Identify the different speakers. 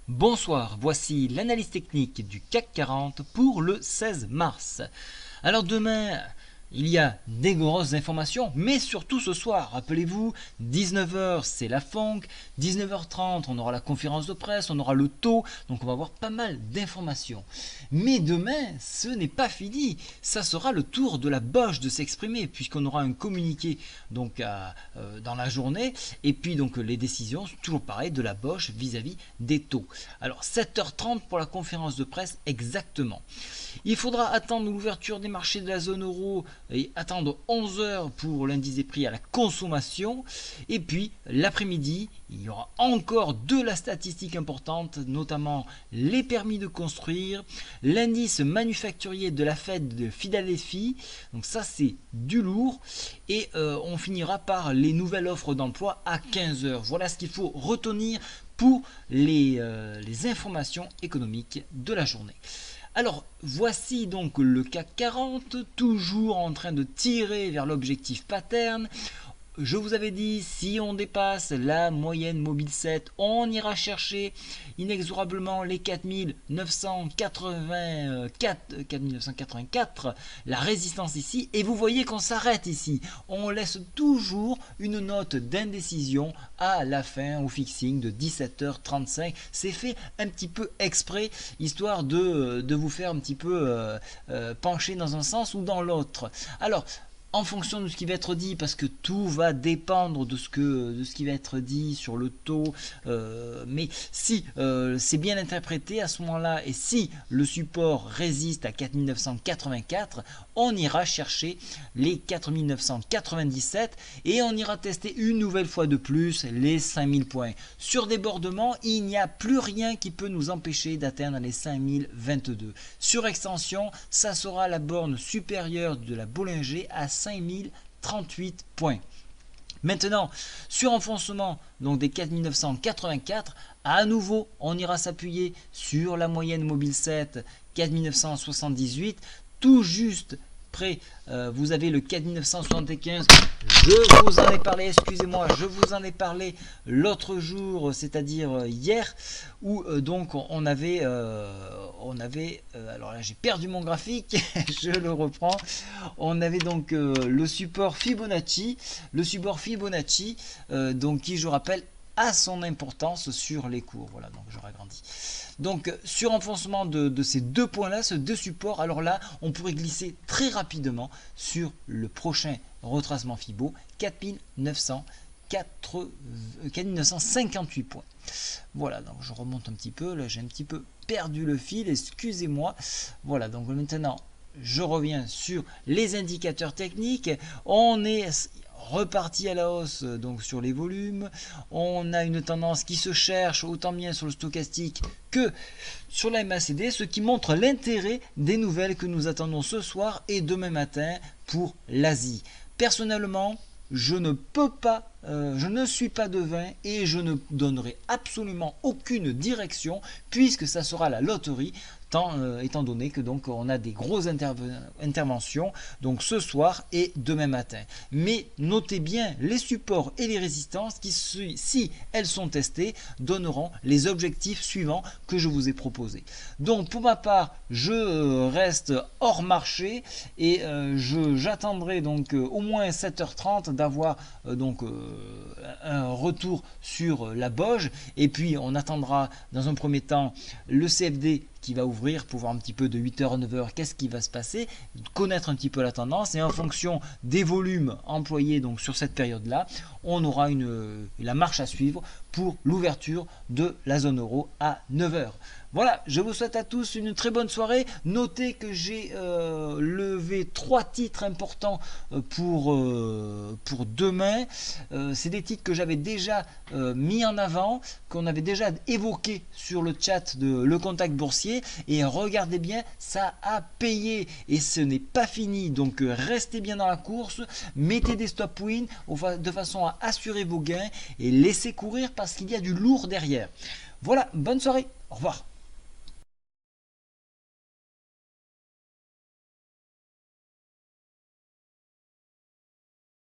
Speaker 1: Bonsoir, voici l'analyse technique du CAC 40 pour le 16 mars. Alors demain, il y a des grosses informations, mais surtout ce soir, rappelez-vous, 19h c'est la FONC, 19h30 on aura la conférence de presse, on aura le taux, donc on va avoir pas mal d'informations. Mais demain, ce n'est pas fini, ça sera le tour de la Bosch de s'exprimer, puisqu'on aura un communiqué donc dans la journée, et puis donc les décisions, toujours pareil, de la Bosch vis-à-vis des taux. Alors 7h30 pour la conférence de presse exactement. Il faudra attendre l'ouverture des marchés de la zone euro et attendre 11h pour l'indice des prix à la consommation. Et puis l'après-midi, il y aura encore de la statistique importante, notamment les permis de construire, l'indice manufacturier de la Fed de Philadelphie. Donc ça c'est du lourd. Et on finira par les nouvelles offres d'emploi à 15h. Voilà ce qu'il faut retenir pour les informations économiques de la journée. Alors, voici donc le CAC 40, toujours en train de tirer vers l'objectif pattern. Je vous avais dit, si on dépasse la moyenne mobile 7, on ira chercher inexorablement les 4984, la résistance ici. Et vous voyez qu'on s'arrête ici. On laisse toujours une note d'indécision à la fin, au fixing de 17h35. C'est fait un petit peu exprès, histoire de vous faire un petit peu pencher dans un sens ou dans l'autre. Alors, en fonction de ce qui va être dit, parce que tout va dépendre de ce qui va être dit sur le taux, mais si c'est bien interprété à ce moment-là, et si le support résiste à 4984, on ira chercher les 4997 et on ira tester une nouvelle fois de plus les 5000 points. Sur débordement, il n'y a plus rien qui peut nous empêcher d'atteindre les 5022. Sur extension, ça sera la borne supérieure de la Bollinger à 5038 points. Maintenant, sur enfoncement donc des 4984, à nouveau, on ira s'appuyer sur la moyenne mobile 7, 4978, tout juste près, vous avez le 4975, je vous en ai parlé, excusez-moi, je vous en ai parlé l'autre jour, c'est-à-dire hier, où donc on avait, alors là j'ai perdu mon graphique, je le reprends, on avait donc le support Fibonacci, donc qui je rappelle a son importance sur les cours. Voilà, donc je ragrandis. Donc sur enfoncement de ces deux points-là, ces deux supports, alors là, on pourrait glisser très rapidement sur le prochain retracement Fibo, 4958 points. Voilà, donc je remonte un petit peu, là j'ai un petit peu perdu le fil, excusez-moi. Voilà, donc maintenant, je reviens sur les indicateurs techniques. On est reparti à la hausse donc sur les volumes, on a une tendance qui se cherche autant bien sur le stochastique que sur la MACD, ce qui montre l'intérêt des nouvelles que nous attendons ce soir et demain matin pour l'Asie. Personnellement, je ne suis pas devin et je ne donnerai absolument aucune direction puisque ça sera la loterie. Étant donné que donc on a des grosses interventions donc ce soir et demain matin. Mais notez bien les supports et les résistances qui, si elles sont testées, donneront les objectifs suivants que je vous ai proposés. Donc pour ma part, je reste hors marché et j'attendrai donc au moins 7h30 d'avoir un retour sur la Bosch, et puis on attendra dans un premier temps le CFD qui va ouvrir pour voir un petit peu de 8h à 9h qu'est-ce qui va se passer, connaître un petit peu la tendance, et en fonction des volumes employés donc sur cette période-là, on aura la marche à suivre pour l'ouverture de la zone euro à 9h. Voilà, je vous souhaite à tous une très bonne soirée. Notez que j'ai levé 3 titres importants pour demain. C'est des titres que j'avais déjà mis en avant, qu'on avait déjà évoqué sur le chat de Le Contact Boursier. Et regardez bien, ça a payé et ce n'est pas fini. Donc restez bien dans la course, mettez des stop win de façon à assurer vos gains et laissez courir parce qu'il y a du lourd derrière. Voilà, bonne soirée, au revoir.